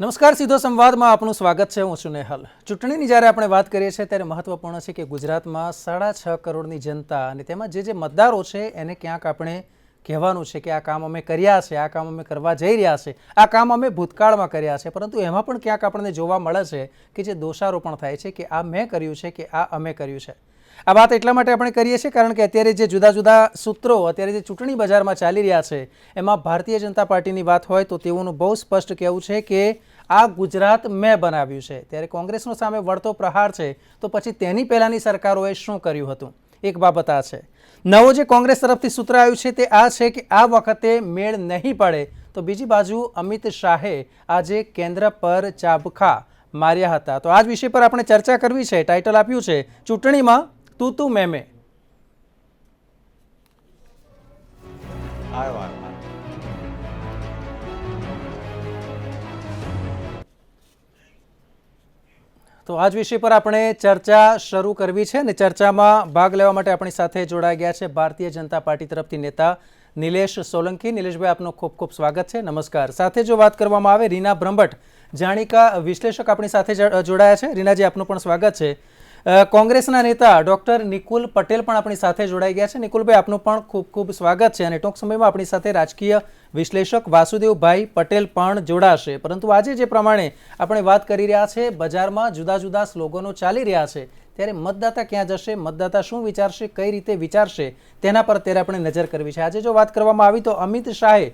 નમસ્કાર, સીધો સંવાદમાં આપનું સ્વાગત છે. હું છું નેહલ. ચૂંટણીની જ્યારે આપણે વાત કરીએ છીએ ત્યારે મહત્વપૂર્ણ છે કે ગુજરાતમાં 6.5 કરોડની જનતા અને તેમાં જે મતદારો છે એને ક્યાંક આપણે કહેવાનું છે કે આ કામ અમે કર્યા છે, આ કામ અમે કરવા જઈ રહ્યા છે, આ કામ અમે ભૂતકાળમાં કર્યા છે, પરંતુ એમાં પણ ક્યાંક આપણને જોવા મળે છે કે જે દોષારોપણ થાય છે કે આ મેં કર્યું છે કે આ અમે કર્યું છે. આ વાત એટલા માટે આપણે કરીએ છીએ કારણ કે અત્યારે જે જુદા જુદા સૂત્રો અત્યારે જે ચૂંટણી બજારમાં ચાલી રહ્યા છે એમાં ભારતીય જનતા પાર્ટીની વાત હોય તો તેઓનું બહુ સ્પષ્ટ કહેવું છે કે આ ગુજરાત મેં બનાવ્યું છે. ત્યારે કોંગ્રેસનો સામે વળતો પ્રહાર છે તો પછી તેની પહેલાંની સરકારોએ શું કર્યું હતું? એક બાબત આ છે. નવો જે કોંગ્રેસ તરફથી સૂત્ર આવ્યું છે તે આ છે કે આ વખતે મેળ નહીં પડે. તો બીજી બાજુ અમિત શાહે આજે કેન્દ્ર પર ચાબખા માર્યા હતા. તો આ જ વિષય પર આપણે ચર્ચા કરવી છે. ટાઇટલ આપ્યું છે ચૂંટણીમાં તું મેં મેં. તો આ જ વિષય પર આપણે ચર્ચા શરૂ કરવી છે અને ચર્ચામાં ભાગ લેવા માટે આપણી સાથે જોડાઈ ગયા છે ભારતીય જનતા પાર્ટી તરફથી નેતા નિલેશ સોલંકી. નિલેશભાઈ, આપનું ખૂબ ખૂબ સ્વાગત છે. નમસ્કાર. સાથે જો વાત કરવામાં આવે, રીના બ્રહ્મભટ્ટ, જાણીતા વિશ્લેષક આપણી સાથે જોડાયા છે. રીનાજી, આપનું પણ સ્વાગત છે. કોંગ્રેસના નેતા ડોક્ટર નિકુલ પટેલ પણ આપણી સાથે જોડાઈ ગયા છે. નિકુલભાઈ, આપનું પણ ખૂબ ખૂબ સ્વાગત છે. અને ટૂંક સમયમાં આપણી સાથે રાજકીય વિશ્લેષક વાસુદેવભાઈ પટેલ પણ જોડાશે. પરંતુ આજે જે પ્રમાણે આપણે વાત કરી રહ્યા છે, બજારમાં જુદા જુદા સ્લોગનો ચાલી રહ્યા છે, ત્યારે મતદાતા ક્યાં જશે, મતદાતા શું વિચારશે, કઈ રીતે વિચારશે, તેના પર અત્યારે આપણે નજર કરવી છે. આજે જો વાત કરવામાં આવી તો અમિત શાહે,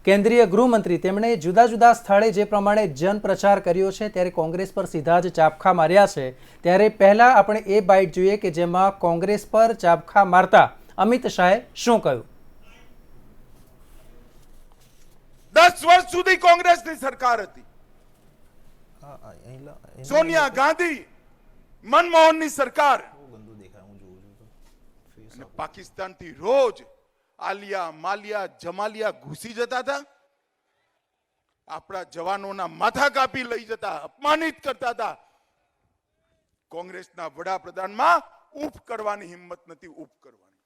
કેન્દ્રીય ગૃહમંત્રી, તેમણે જુદા જુદા સ્થળે જે પ્રમાણે જનપ્રચાર કર્યો છે ત્યારે કોંગ્રેસ પર સીધા જ ચાબખા માર્યા છે. ત્યારે પહેલા આપણે એ બાઇટ જોઈએ કે જેમાં કોંગ્રેસ પર ચાબખા મારતા અમિત શાહે શું કહ્યું. 10 વર્ષ સુધી કોંગ્રેસની સરકાર હતી. સોનિયા ગાંધી, મનમોહનની સરકાર, પાકિસ્તાનથી રોજ આલિયા, માલિયા, જમાલિયા ઘૂસી જતા હતા. આપણા જવાનોના માથા કાપી લઈ જતા, અપમાનિત કરતા હતા. કોંગ્રેસના વડાપ્રધાનમાં ઉફ કરવાની હિંમત નથી. ઉફ કરવાની.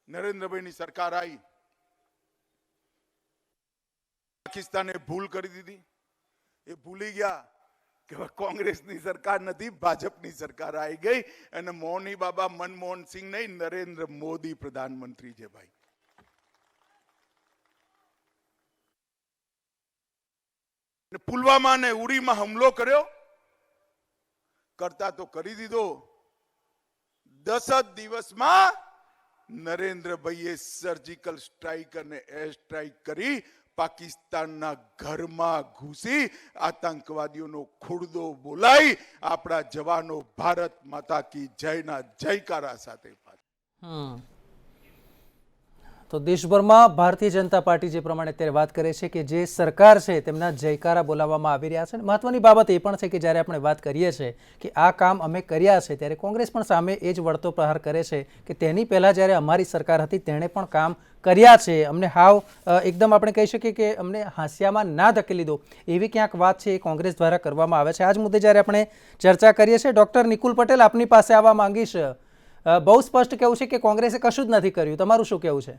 નરેન્દ્રભાઈની સરકાર આવી, પાકિસ્તાને ભૂલ કરી દીધી. એ ભૂલી ગયા કે કોંગ્રેસની સરકાર નથી, ભાજપની સરકાર આવી ગઈ અને મોહની બાબા મનમોહન સિંહ નહીં, નરેન્દ્ર મોદી પ્રધાનમંત્રી છે. ભાઈ, પુલવામા અને ઉરીમાં હુમલો કર્યો, કરતા તો કરી દીધો. 10 જ દિવસમાં નરેન્દ્રભાઈએ સર્જિકલ સ્ટ્રાઇક અને એર સ્ટ્રાઇક કરી પાકિસ્તાનના ઘરમાં ઘૂસી આતંકવાદીઓનો ખુરદો બોલાઈ આપણા જવાનો ભારત માતા કી જયના જયકારા સાથે. તો દેશભરમાં ભારતીય જનતા પાર્ટી જે પ્રમાણે અત્યારે વાત કરે છે કે જે સરકાર છે તેમના જયકારા બોલાવવામાં આવી રહ્યા છે. મહત્વની બાબત એ પણ છે કે જ્યારે આપણે વાત કરીએ છીએ કે આ કામ અમે કર્યા છે ત્યારે કોંગ્રેસ પણ સામે એ જ વળતો પ્રહાર કરે છે કે તેની પહેલાં જ્યારે અમારી સરકાર હતી તેણે પણ કામ કર્યા છે. અમને હાવ એકદમ આપણે કહી શકીએ કે અમને હાંસિયામાં ના ધકેલી દો, એવી ક્યાંક વાત છે એ કોંગ્રેસ દ્વારા કરવામાં આવે છે. આ જ મુદ્દે જ્યારે આપણે ચર્ચા કરીએ છીએ, ડૉક્ટર નિકુલ પટેલ, આપની પાસે આવવા માંગીશ. બહુ સ્પષ્ટ કહેવું છે કે કોંગ્રેસે કશું જ નથી કર્યું. તમારું શું કહેવું છે?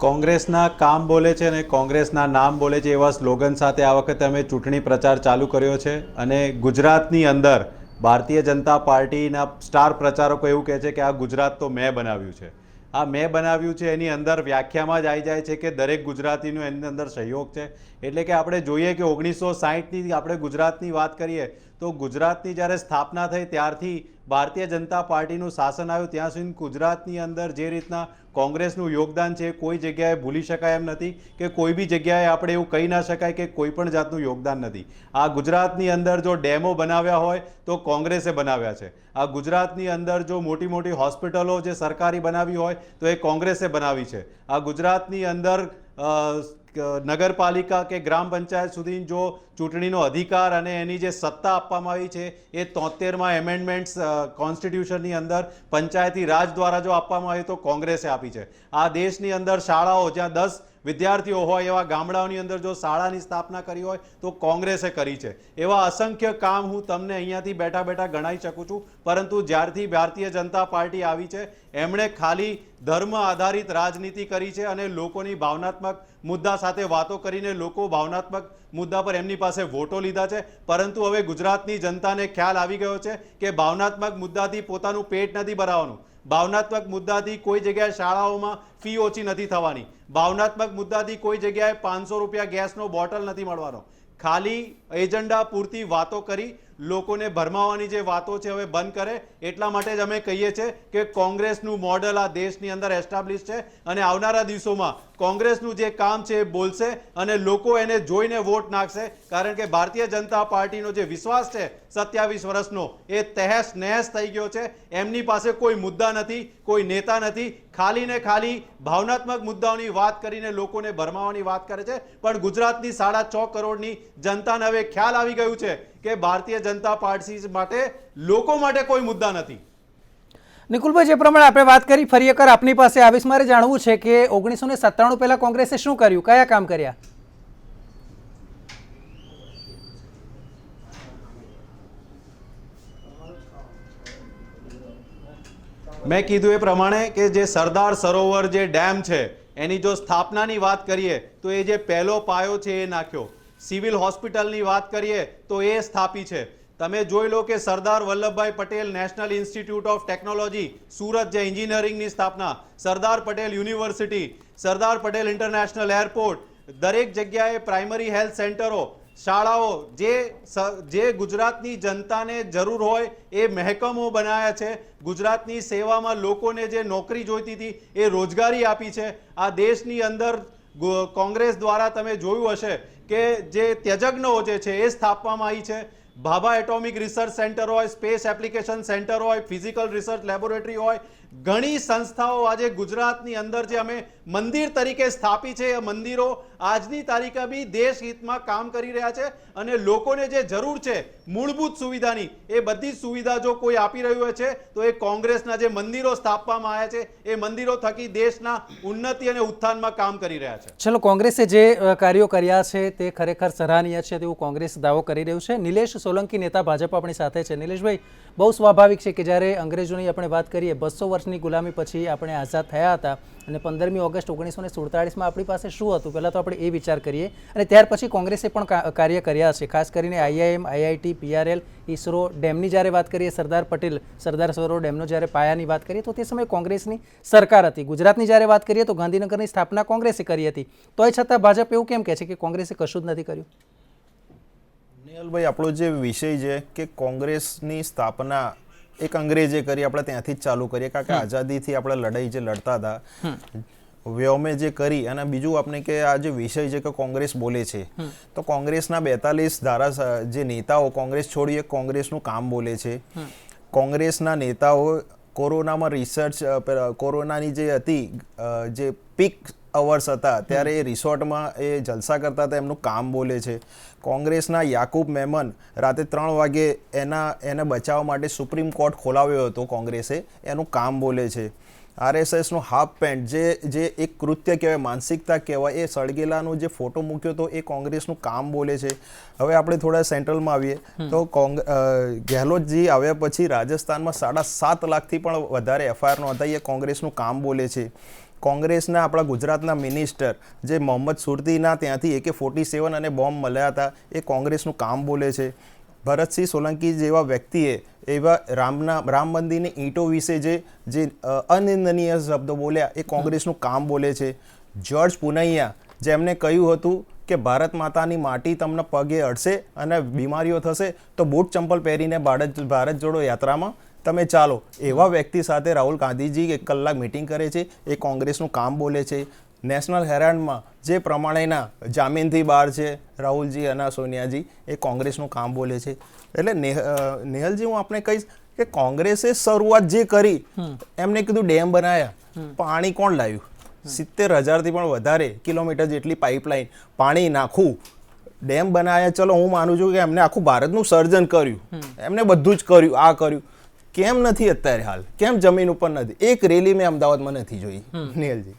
કોંગ્રેસના કામ બોલે છે અને કોંગ્રેસના નામ બોલે છે એવા સ્લોગન સાથે આ વખતે અમે ચૂંટણી પ્રચાર ચાલુ કર્યો છે. અને ગુજરાતની અંદર ભારતીય જનતા પાર્ટીના સ્ટાર પ્રચારકો એવું કહે છે કે આ ગુજરાત તો મેં બનાવ્યું છે. આ મેં બનાવ્યું છે એની અંદર વ્યાખ્યામાં જ આવી જાય છે કે દરેક ગુજરાતીનો એની અંદર સહયોગ છે. એટલે કે આપણે જોઈએ કે 1960ની આપણે ગુજરાતની વાત કરીએ તો ગુજરાતની જ્યારે સ્થાપના થઈ ત્યારથી ભારતીય જનતા પાર્ટીનું શાસન આવ્યું ત્યાં સુધી ગુજરાતની અંદર જે રીતના કોંગ્રેસનું યોગદાન છે કોઈ જગ્યાએ ભૂલી શકાય એમ નથી કે કોઈ બી જગ્યાએ આપણે એવું કહી ના શકાય કે કોઈ પણ જાતનું યોગદાન નથી. આ ગુજરાતની અંદર જો ડેમો બનાવ્યા હોય તો કોંગ્રેસે બનાવ્યા છે. આ ગુજરાતની અંદર જો મોટી મોટી હોસ્પિટલો જે સરકારી બનાવી હોય તો એ કોંગ્રેસે બનાવી છે. આ ગુજરાતની અંદર નગરપાલિકા કે ગ્રામ પંચાયત સુધી જો ચૂંટણીનો અધિકાર અને એની જે સત્તા આપવામાં આવી છે એ 73માં એમેન્ડમેન્ટ્સ કોન્સ્ટિટ્યુશનની અંદર પંચાયતી રાજ દ્વારા જો આપવામાં આવી તો કોંગ્રેસે આપી છે. આ દેશની અંદર શાળાઓ જ્યાં 10 વિદ્યાર્થીઓ હોય એવા ગામડાઓની અંદર જો શાળાની સ્થાપના કરી હોય તો કોંગ્રેસે કરી છે. એવા અસંખ્ય કામ હું તમને અહીંયાથી બેઠા બેઠા ગણાવી શકું છું, પરંતુ જ્યારથી ભારતીય જનતા પાર્ટી આવી છે એમણે ખાલી ધર્મ આધારિત રાજનીતિ કરી છે અને લોકોની ભાવનાત્મક મુદ્દા સાથે વાતો કરીને લોકો ભાવનાત્મક મુદ્દા પર એમની પાસે વોટો લીધા છે. પરંતુ હવે ગુજરાતની જનતાને ખ્યાલ આવી ગયો છે કે ભાવનાત્મક મુદ્દાથી પોતાનું પેટ નથી ભરાવાનું, ભાવનાત્મક મુદ્દાથી કોઈ જગ્યાએ શાળાઓમાં ફી ઓછી નથી થવાની, ભાવનાત્મક મુદ્દાથી કોઈ જગ્યાએ 500 રૂપિયા ગેસનો બોટલ નથી મળવાનો. ખાલી એજન્ડા પૂરતી વાતો કરી લોકોને ભરમાવાની જે વાતો છે હવે બંધ કરે. એટલા માટે જ અમે કહીએ છીએ કે કોંગ્રેસનું મોડલ આ દેશની અંદર એસ્ટાબ્લિશ છે અને આવનારા દિવસોમાં કોંગ્રેસનું જે કામ છે એ બોલશે અને લોકો એને જોઈને વોટ નાખશે. કારણ કે ભારતીય જનતા પાર્ટીનો જે વિશ્વાસ છે 27 વર્ષનો એ તહેસ નહેસ થઈ ગયો છે. એમની પાસે કોઈ મુદ્દા નથી, કોઈ નેતા નથી, ખાલી ને ખાલી ભાવનાત્મક મુદ્દાઓની વાત કરીને લોકોને ભરમાવાની વાત કરે છે. પણ ગુજરાતની 6.5 કરોડની જનતાને હવે ખ્યાલ આવી ગયું છે કે ભારતીય જનતા પાર્ટી માટે લોકો માટે કોઈ મુદ્દા નથી. નિકુલભાઈ, જે પ્રમાણે આપણે વાત કરી, ફરી એકવાર આપની પાસે આવીશ. મારે જાણવું છે કે 1997 પહેલા કોંગ્રેસે શું કર્યું, કયા કામ કર્યા? મેં કીધું એ પ્રમાણે કે જે સરદાર સરોવર જે ડેમ છે એની જો સ્થાપનાની વાત કરીએ તો એ જે પહેલો પાયો છે એ નાખ્યો. સિવિલ હોસ્પિટલની વાત કરીએ તો એ સ્થાપી છે. તમે જોઈ લો કે Sardar Vallabhbhai Patel national institute of technology Surat જે એન્જિનિયરિંગની સ્થાપના, Sardar Patel university, Sardar Patel international airport, દરેક જગ્યાએ પ્રાઇમરી હેલ્થ સેન્ટરો, શાળાઓ, જે ગુજરાતની જનતાને જરૂર હોય એ મહેકમો બનાવ્યા છે. ગુજરાતની સેવામાં લોકોને જે નોકરી જોઈતી હતી એ રોજગારી આપી છે. આ દેશની અંદર કોંગ્રેસ દ્વારા તમે જોયું હશે કે જે ત્યજજ્ઞો જે છે એ સ્થાપવામાં આવી છે. ભાભા એટોમિક રિસર્ચ સેન્ટર હોય, સ્પેસ એપ્લિકેશન સેન્ટર હોય, ફિઝિકલ રિસર્ચ લેબોરેટરી હોય, ઘણી સંસ્થાઓ આજે ગુજરાતની અંદર જે અમે મંદિર તરીકે સ્થાપી છે એ મંદિરો આજની તારીખે બી દેશ હિતમાં કામ કરી રહ્યા છે અને લોકોને જે જરૂર છે મૂળભૂત સુવિધાની એ બધી સુવિધા જો કોઈ આપી રહ્યું છે તો એ કોંગ્રેસના જે મંદિરો સ્થાપવામાં આવ્યા છે એ મંદિરો થકી દેશના ઉન્નતિ અને ઉત્થાનમાં કામ કરી રહ્યા છે. ચલો, કોંગ્રેસે જે કાર્યો કર્યા છે તે ખરેખર સરાહનીય છે તેવું કોંગ્રેસ દાવો કરી રહ્યું છે. નિલેશ સોલંકી, નેતા ભાજપ, આપણી સાથે છે. નિલેશભાઈ, બહુ સ્વાભાવિક છે કે જ્યારે અંગ્રેજોની આપણે વાત કરીએ, 200 વર્ષની ગુલામી પછી આપણે આઝાદ થયા હતા અને 15મી ઓગસ્ટ 1947માં આપણી પાસે શું હતું, પહેલાં તો આપણે એ વિચાર કરીએ. અને ત્યાર પછી કોંગ્રેસે પણ કાર્ય કર્યા છે, ખાસ કરીને IIM, IIT, PRL, ISRO, ડેમની જ્યારે વાત કરીએ, સરદાર સરોવર ડેમનો જ્યારે પાયાની વાત કરીએ તો તે સમયે કોંગ્રેસની સરકાર હતી. ગુજરાતની જ્યારે વાત કરીએ તો ગાંધીનગરની સ્થાપના કોંગ્રેસે કરી હતી. તોય છતાં ભાજપ એવું કેમ કહે છે કે કોંગ્રેસે કશું જ નથી કર્યું? નિહલભાઈ, આપણો જે વિષય છે કે કોંગ્રેસની સ્થાપના એક અંગ્રેજે કરી, આપણે ત્યાંથી જ ચાલુ કરીએ. કારણ કે આઝાદીથી આપણે લડાઈ જે લડતા હતા વ્યોમે જે કરી, અને બીજું આપણે કે આ જે વિષય છે કે કોંગ્રેસ બોલે છે તો કોંગ્રેસના 42 જે નેતાઓ કોંગ્રેસ છોડીએ કોંગ્રેસનું કામ બોલે છે. કોંગ્રેસના નેતાઓ કોરોનામાં રિસર્ચ, કોરોનાની જે હતી જે પીક અવર્સ હતા ત્યારે એ રિસોર્ટમાં એ જલસા કરતા હતા, એમનું કામ બોલે છે. કોંગ્રેસના યાકુબ મેમન રાતે 3 વાગે એને બચાવવા માટે સુપ્રીમ કોર્ટ ખોલાવ્યો હતો કોંગ્રેસે, એનું કામ બોલે છે. RSSનું હાફ પેન્ટ જે એક કૃત્ય કહેવાય, માનસિકતા કહેવાય, એ સળગેલાનો જે ફોટો મૂક્યો હતો એ કોંગ્રેસનું કામ બોલે છે. હવે આપણે થોડા સેન્ટ્રલમાં આવીએ તો ગેહલોતજી આવ્યા પછી રાજસ્થાનમાં 7.5 લાખથી પણ વધારે FIR નોંધાઈ, એ કોંગ્રેસનું કામ બોલે છે. કોંગ્રેસના આપણા ગુજરાતના મિનિસ્ટર જે મોહમ્મદ સુરતીના ત્યાંથી AK-47 અને બોમ્બ મળ્યા હતા, એ કોંગ્રેસનું કામ બોલે છે. ભરતસિંહ સોલંકી જેવા વ્યક્તિએ એવા રામ મંદિરની ઈંટો વિશે જે અનિંદનીય શબ્દો બોલ્યા, એ કોંગ્રેસનું કામ બોલે છે. જ્યોર્જ પુનૈયા જેમને કહ્યું હતું કે ભારત માતાની માટી તમને પગે અડશે અને બીમારીઓ થશે તો બૂટ ચંપલ પહેરીને ભારત જોડો યાત્રામાં તમે ચાલો, એવા વ્યક્તિ સાથે રાહુલ ગાંધીજી 1 કલાક મિટિંગ કરે છે, એ કોંગ્રેસનું કામ બોલે છે. નેશનલ હેરાલ્ડમાં જે પ્રમાણેના જામીનથી બહાર છે રાહુલજી અને સોનિયાજી, એ કોંગ્રેસનું કામ બોલે છે. એટલે નેહલજી, હું આપણે કહીશ કે કોંગ્રેસે શરૂઆત જે કરી, એમને કીધું ડેમ બનાવ્યા, પાણી કોણ લાવ્યું? 70,000થી પણ વધારે કિલોમીટર જેટલી પાઇપલાઇન, પાણી નાખવું, ડેમ બનાવ્યા, ચલો હું માનું છું કે એમને આખું ભારતનું સર્જન કર્યું, એમને બધું જ કર્યું, આ કર્યું, કેમ નથી અત્યારે હાલ, કેમ જમીન ઉપર નથી? એક રેલી મેં અમદાવાદમાં નથી જોઈ નિયલજી.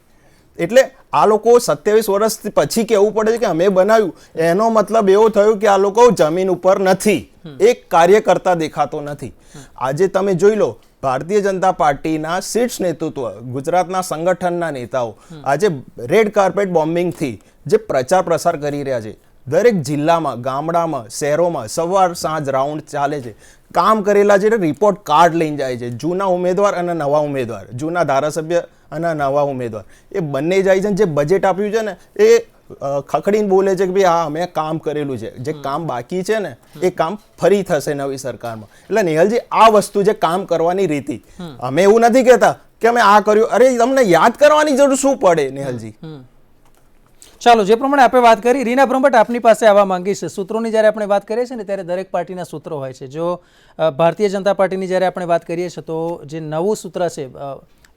એટલે આ લોકો 27 વર્ષ પછી કહેવું પડે છે કે અમે બનાવ્યું, એનો મતલબ એવો થયો કે આ લોકો જમીન ઉપર નથી, એક કાર્યકર્તા દેખાતો નથી. આજે તમે જોઈ લો, ભારતીય જનતા પાર્ટીના શીર્ષ નેતૃત્વ, ગુજરાતના સંગઠનના નેતાઓ આજે રેડ કાર્પેટ બોમ્બિંગથી જે પ્રચાર પ્રસાર કરી રહ્યા છે, દરેક જિલ્લામાં, ગામડામાં, શહેરોમાં સવાર સાંજ રાઉન્ડ ચાલે છે, કામ કરેલા છે, રિપોર્ટ કાર્ડ લઈને જાય છે, જૂના ઉમેદવાર અને નવા ઉમેદવાર, જૂના ધારાસભ્ય અને નવા ઉમેદવાર, એ બંને જાય છે. જે બજેટ આપ્યું છે ને એ ખખડીને બોલે છે કે ભાઈ હા અમે કામ કરેલું છે, જે કામ બાકી છે ને એ કામ ફરી થશે નવી સરકારમાં. એટલે નિહલજી, આ વસ્તુ જે કામ કરવાની રીતિ, અમે એવું નથી કહેતા કે અમે આ કર્યું, અરે તમને યાદ કરવાની જરૂર શું પડે નિહલજી? ચાલો, જે પ્રમાણે આપણે વાત કરી, રીના બ્રહ્મભટ્ટ આપની પાસે આવવા માંગીશ. સૂત્રોની જ્યારે આપણે વાત કરીએ છીએ ને ત્યારે દરેક પાર્ટીના સૂત્રો હોય છે. જો ભારતીય જનતા પાર્ટીની જ્યારે આપણે વાત કરીએ છીએ તો જે નવું સૂત્ર છે,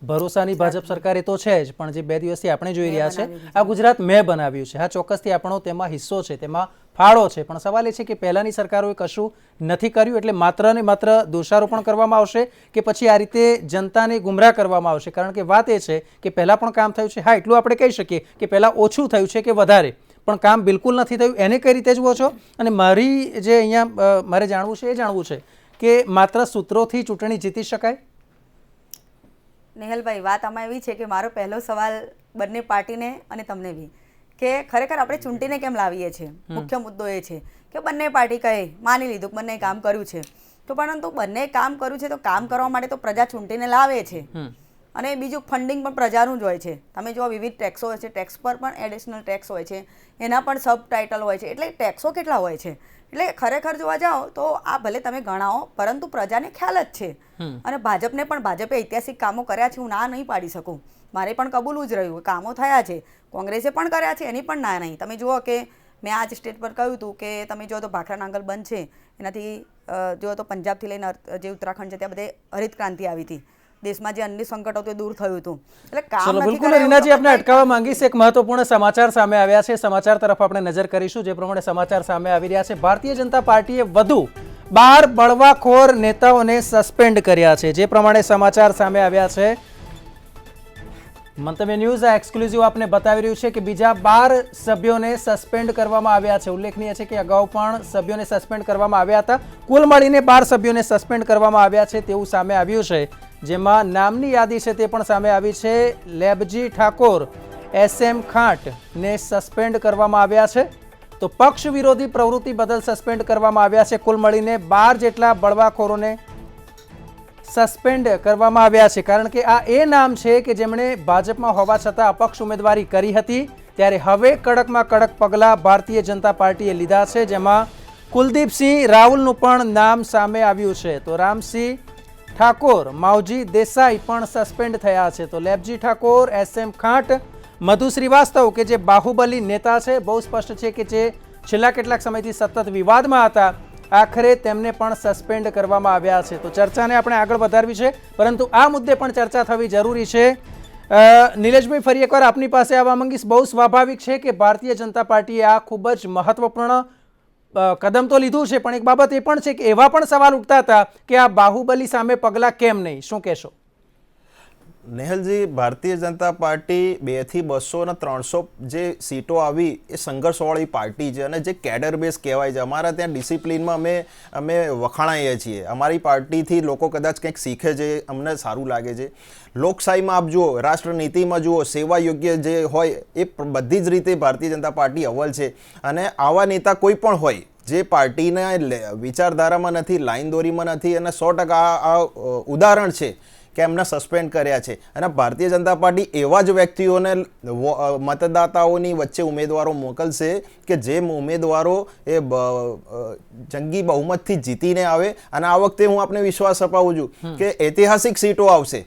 ભરોસાની ભાજપ સરકાર એ તો છે જ, પણ જે 2 દિવસથી આપણે જોઈ રહ્યા છે, આ ગુજરાત મેં બનાવ્યું છે. હા, ચોક્કસથી આપણો તેમાં હિસ્સો છે, તેમાં ફાળો છે, પણ સવાલ એ છે કે પહેલાની સરકારોએ કશું નથી કર્યું, એટલે માત્ર ને માત્ર દોષારોપણ કરવામાં આવશે કે પછી આ રીતે જનતાને ગુમરાહ કરવામાં આવશે? કારણ કે વાત એ છે કે પહેલાં પણ કામ થયું છે. હા, એટલું આપણે કહી શકીએ કે પહેલાં ઓછું થયું છે કે વધારે, પણ કામ બિલકુલ નથી થયું, એને કઈ રીતે જુઓ છો? અને મારી જે અહીંયા મારે જાણવું છે એ જાણવું છે કે માત્ર સૂત્રોથી ચૂંટણી જીતી શકાય? નેહલભાઈ, વાત આમાં એવી છે કે મારો પહેલો સવાલ બંને પાર્ટીને અને તમને બી, કે ખરેખર આપણે ચૂંટીને કેમ લાવીએ છીએ? મુખ્ય મુદ્દો એ છે કે બંને પાર્ટી કહે, માની લીધું કે બંને કામ કર્યું છે, તો પરંતુ બંને કામ કર્યું છે તો કામ કરવા માટે તો પ્રજા ચૂંટીને લાવે છે, અને બીજું ફંડિંગ પણ પ્રજાનું જ હોય છે. તમે જો વિવિધ ટેક્સો હોય છે, ટેક્સ પર પણ એડિશનલ ટેક્સ હોય છે, એના પણ સબ ટાઇટલ હોય છે, એટલે ટેક્સો કેટલા હોય છે. એટલે ખરેખર જોવા જાઓ તો આ ભલે તમે ગણાવો, પરંતુ પ્રજાને ખ્યાલ જ છે. અને ભાજપને પણ, ભાજપે ઐતિહાસિક કામો કર્યા છે, હું ના નહીં પાડી શકું, મારે પણ કબૂલવું જ રહ્યું, કામો થયા છે, કોંગ્રેસે પણ કર્યા છે, એની પણ ના નહીં. તમે જુઓ કે મેં આ જ સ્ટેટ પર કહ્યું હતું કે તમે જો તો ભાખરા નાંગલ બંધ છે, એનાથી જો તો પંજાબથી લઈને જે ઉત્તરાખંડ છે ત્યાં બધે હરિત ક્રાંતિ આવી હતી, દેશમાં જે અન્ય સંકટો તે દૂર થયું હતું. એટલે ચલો, બિલકુલ રીનાજી, આપણે અટકાવવા માંગીશ. એક મહત્વપૂર્ણ સમાચાર સામે આવ્યા છે, સમાચાર તરફ આપણે નજર કરીશું. જે પ્રમાણે સમાચાર સામે આવી રહ્યા છે, ભારતીય જનતા પાર્ટીએ વધુ 12 બળવાખોર નેતાઓને સસ્પેન્ડ કર્યા છે. જે પ્રમાણે સમાચાર સામે આવ્યા છે, મંતવ્ય ન્યૂઝ આ એક્સક્લુઝિવ આપને બતાવી રહ્યું છે કે બીજા 12 સભ્યોને સસ્પેન્ડ કરવામાં આવ્યા છે. ઉલ્લેખનીય છે કે અગાઉ પણ સભ્યોને સસ્પેન્ડ કરવામાં આવ્યા હતા. કુલ મળીને 12 સભ્યોને સસ્પેન્ડ કરવામાં આવ્યા છે તેવું સામે આવ્યું છે, જેમાં નામની યાદી છે તે પણ સામે આવી છે. લેબજી ઠાકોર, SM ખાંટને સસ્પેન્ડ કરવામાં આવ્યા છે, તો પક્ષ વિરોધી પ્રવૃત્તિ બદલ સસ્પેન્ડ કરવામાં આવ્યા છે. કુલ મળીને 12 જેટલા બળવાખોરોને સસ્પેન્ડ કરવામાં આવ્યા છે. કારણ કે આ એ નામ છે કે જેમણે ભાજપમાં હોવા છતાં અપક્ષ ઉમેદવારી કરી હતી, ત્યારે હવે કડકમાં કડક પગલાં ભારતીય જનતા પાર્ટીએ લીધા છે, જેમાં કુલદીપસિંહ રાવલનું પણ નામ સામે આવ્યું છે. તો રામસિંહ ઠાકોર, માવજી દેસાઈ પણ સસ્પેન્ડ થયા છે. તો લેબજી ઠાકોર, SM ખાંટ, મધુ શ્રીવાસ્તવ કે જે બાહુબલી નેતા છે, બહુ સ્પષ્ટ છે કે જે છેલ્લા કેટલાક સમયથી સતત વિવાદમાં હતા, આખરે તેમને પણ સસ્પેન્ડ કરવામાં આવ્યા છે. તો ચર્ચાને આપણે આગળ વધારવી છે, પરંતુ આ મુદ્દે પણ ચર્ચા થવી જરૂરી છે. નિલેશભાઈ, ફરી એકવાર આપની પાસે આવવા માંગીશ. બહુ સ્વાભાવિક છે કે ભારતીય જનતા પાર્ટીએ આ ખૂબ જ મહત્વપૂર્ણ કદમ તો લીધું છે, પણ એક બાબત એ પણ છે કે એવા પણ સવાલ ઉઠતા હતા કે આ બાહુબલી સામે પગલાં કેમ નહીં? શું કહેશો? નેહલજી, ભારતીય જનતા પાર્ટી 2 થી 200 અને 300 જે સીટો આવી એ સંઘર્ષવાળી પાર્ટી છે, અને જે કેડર બેઝ કહેવાય છે. અમારા ત્યાં ડિસિપ્લિનમાં અમે વખાણાઈએ છીએ. અમારી પાર્ટીથી લોકો કદાચ કંઈક શીખે છે, અમને સારું લાગે છે. લોકશાહીમાં આપ જુઓ, રાષ્ટ્રનીતિમાં જુઓ, સેવા યોગ્ય જે હોય એ બધી જ રીતે ભારતીય જનતા પાર્ટી અવ્વલ છે. અને આવા નેતા કોઈ પણ હોય જે પાર્ટીના વિચારધારામાં નથી, લાઈનદોરીમાં નથી, અને 100% આ ઉદાહરણ છે કે એમને સસ્પેન્ડ કર્યા છે. અને ભારતીય જનતા પાર્ટી એવા જ વ્યક્તિઓને મતદાતાઓની વચ્ચે ઉમેદવારો મોકલશે કે જે ઉમેદવારો એ જંગી બહુમતથી જીતીને આવે. અને આ વખતે હું આપને વિશ્વાસ અપાવું છું કે ઐતિહાસિક સીટો આવશે.